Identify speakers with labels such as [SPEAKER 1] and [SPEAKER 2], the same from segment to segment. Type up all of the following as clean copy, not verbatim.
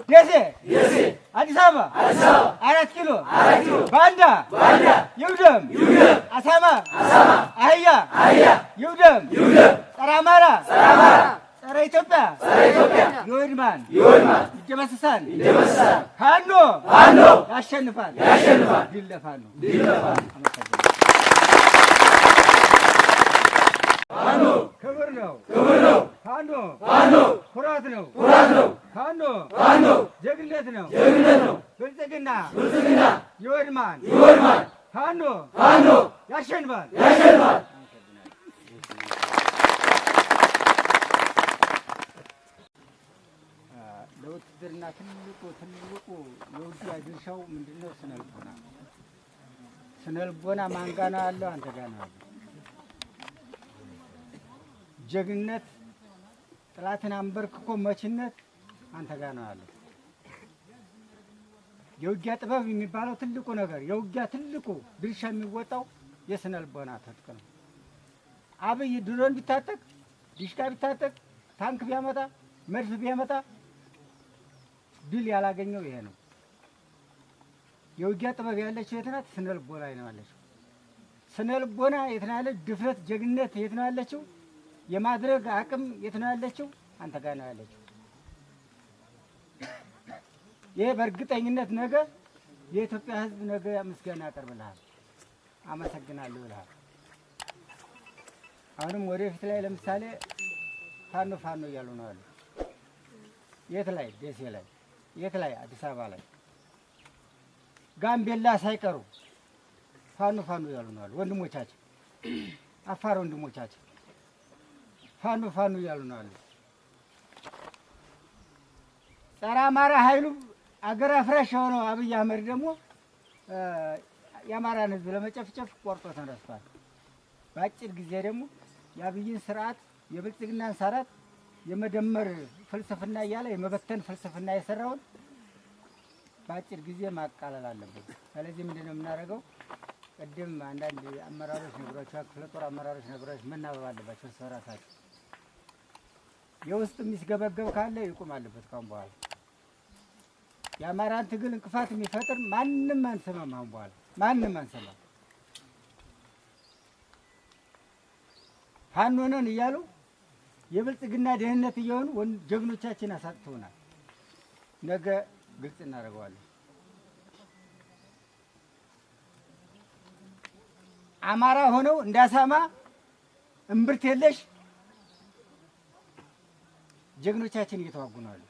[SPEAKER 1] ደሴ አዲስ አበባ 4 ኪሎ ባንዳ ይውደም አሳማ አህያ ይውደም ጸረ አማራ ጸረ ኢትዮጵያ ይወድማል ይደመሰሳል ፋኖ ያሸንፋል ድል ለፋኖ ፋኖ ክብር ነው ፋኖ ኩራት ነው ፋኖ ጀግንነት ነው ብልጽግና ይወድማል ፋኖ ያሸንፋል ለውትድርና ትልቁ የውጊያ ድርሻው ምንድነው? ስነልቦና ማን ጋር ነው ያለው? አንተ ጋር ነው ያለው። ጀግንነት ጥላትን አንበርክኮ መችነት አንተ ጋር ነው ያለው። የውጊያ ጥበብ የሚባለው ትልቁ ነገር የውጊያ ትልቁ ድርሻ የሚወጣው የስነልቦና ትጥቅ ነው። አብይ ድሮን ቢታጠቅ ዲሽቃ ቢታጠቅ ታንክ ቢያመጣ መድፍ ቢያመጣ ድል ያላገኘው ይሄ ነው። የውጊያ ጥበብ ያለችው የት ናት? ስነልቦና ላይ ነው ያለችው። ስነልቦና የት ነው ያለችው? ድፍረት ጀግንነት የት ነው ያለችው? የማድረግ አቅም የት ነው ያለችው? አንተ ጋር ነው ያለችው። ይሄ በእርግጠኝነት ነገ የኢትዮጵያ ሕዝብ ነገ ምስጋና ያቀርብልሃል፣ አመሰግናለሁ ብለሃል። አሁንም ወደፊት ላይ ለምሳሌ ፋኖ እያሉ ነው ያሉ። የት ላይ? ደሴ ላይ፣ የት ላይ? አዲስ አበባ ላይ፣ ጋምቤላ ሳይቀሩ ፋኖ እያሉ ነው ያሉ። ወንድሞቻችን አፋር ወንድሞቻችን ፋኖ እያሉ ነው ያሉ። ጸረ አማራ ኃይሉ አገር አፍራሽ የሆነው አብይ አህመድ ደግሞ የአማራን ህዝብ ለመጨፍጨፍ ቆርጦ ተነስቷል። በአጭር ጊዜ ደግሞ የአብይን ስርዓት የብልጽግናን ስርዓት የመደመር ፍልስፍና እያለ የመበተን ፍልስፍና የሰራውን በአጭር ጊዜ ማቃለል አለበት። ስለዚህ ምንድነው የምናደርገው? ቅድም አንዳንድ አመራሮች ነግሯቸዋል፣ ክፍለ ጦር አመራሮች ነግሯቸው መናበብ አለባቸው። ሰራሳቸው የውስጥ የሚስገበገብ ካለ ይቁም አለበት። ካሁን በኋላ የአማራን ትግል እንቅፋት የሚፈጥር ማንም አንሰማም። አሁን በኋላ ማንም አንሰማም። ፋኖ ነን እያሉ የብልጽግና ደህንነት እየሆኑ ጀግኖቻችን አሳጥተውናል። ነገ ግልጽ እናደርገዋለን። አማራ ሆነው እንዳሳማ እምብርት የለሽ ጀግኖቻችን እየተዋጉ ነው አሉ።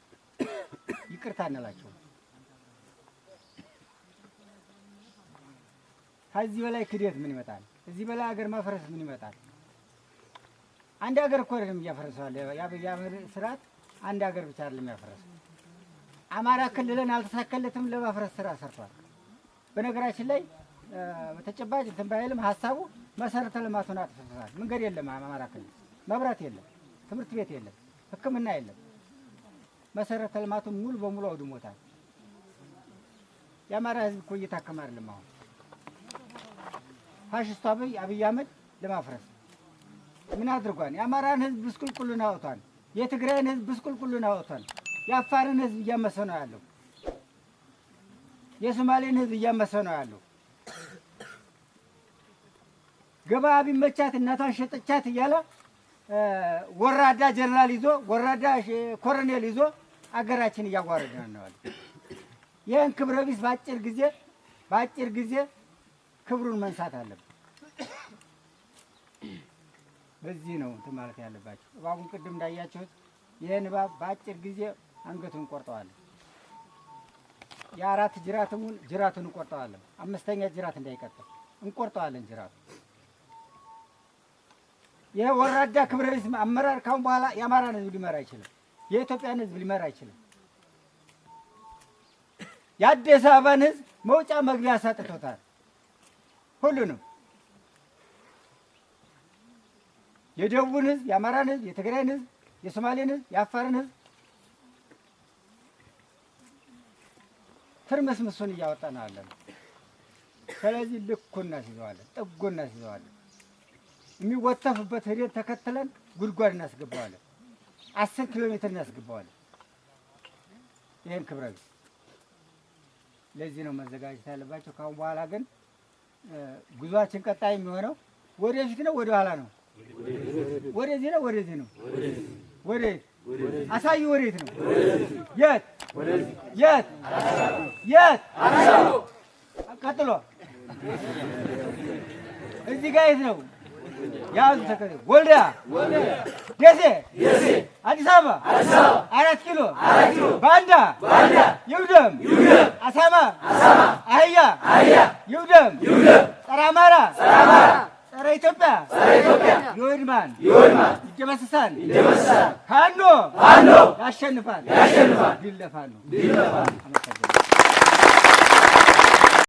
[SPEAKER 1] ይቅርታ እንላቸው። ከዚህ በላይ ክደት ምን ይመጣል? እዚህ በላይ ሀገር ማፍረስ ምን ይመጣል? አንድ ሀገር እኮ አይደለም እያፈረሰዋል። የአብይ አህመድ ስርዓት አንድ ሀገር ብቻ አይደለም ያፈረሰው። አማራ ክልልን አልተሳካለትም ለማፍረስ ስራ ሰርቷል። በነገራችን ላይ በተጨባጭ እንትን ባይልም ሀሳቡ መሰረተ ልማቱን አጥፍቷል። መንገድ የለም አማራ ክልል፣ መብራት የለም፣ ትምህርት ቤት የለም፣ ሕክምና የለም። መሰረተ ልማቱን ሙሉ በሙሉ አውድሞታል። የአማራ ህዝብ እኮ እየታከመ አይደለም። አሁን ፋሽስቱ አብይ አህመድ ለማፍረስ ምን አድርጓል? የአማራን ህዝብ ብስቁልቁሉን አውጥቷል። የትግራይን ህዝብ ብስቁልቁሉን አውጥቷል። የአፋርን ህዝብ እያመሰ ነው ያለው። የሶማሌን ህዝብ እያመሰ ነው ያለው። ገባ ቢመቻት እናቷን ሸጠቻት እያለ ወራዳ ጀነራል ይዞ ወራዳ ኮሎኔል ይዞ አገራችን እያዋረደ ነው ያለው። ይህን ክብረ ቢስ በአጭር ጊዜ ክብሩን መንሳት አለበት። በዚህ ነው እንትን ማለት ያለባቸው። እባቡን ቅድም እንዳያችሁት ይህን እባብ በአጭር ጊዜ አንገቱን እንቆርጠዋለን። የአራት ጅራቱን እንቆርጠዋለን። አምስተኛ ጅራት እንዳይቀጥል እንቆርጠዋለን ጅራቱ። ይህ ወራዳ ክብረ ቢስ አመራር ካሁን በኋላ የአማራን ህዝብ ሊመራ አይችልም። የኢትዮጵያን ህዝብ ሊመራ አይችልም። የአዲስ አበባን ህዝብ መውጫ መግቢያ አሳጥቶታል። ሁሉንም የደቡብን ህዝብ፣ የአማራን ህዝብ፣ የትግራይን ህዝብ፣ የሶማሌን ህዝብ፣ የአፋርን ህዝብ ትርምስምሱን እያወጣ ነው ያለን። ስለዚህ ልኩን እናስይዘዋለን፣ ጥጉን እናስይዘዋለን። የሚወተፍበት ሄደን ተከትለን ጉድጓድ እናስገባዋለን። 10 ኪሎ ሜትር እናስገባዋለን። ይህን ክብረ ቢስ ለዚህ ነው መዘጋጀት ያለባቸው። ካሁን በኋላ ግን ጉዟችን ቀጣይ የሚሆነው ወደፊት ነው ወደ ኋላ ነው? ወደዚህ ነው ወደዚህ ነው? ወዴት አሳዩ? ወዴት ነው? የት የት የት? ቀጥሎ እዚህ ጋር የት ነው? ያዙ ተከለ ወልዲያ፣ ደሴ፣ አዲስ አበባ፣ 4 ኪሎ፣ ባንዳ፣ ይውደም፣ አሳማ፣ አህያ፣ ይውደም፣ ጸረ አማራ፣ ጸረ ኢትዮጵያ ይወድማል፣ ይደመሰሳል። ፋኖ ያሸንፋል። ድል ለፋኖ።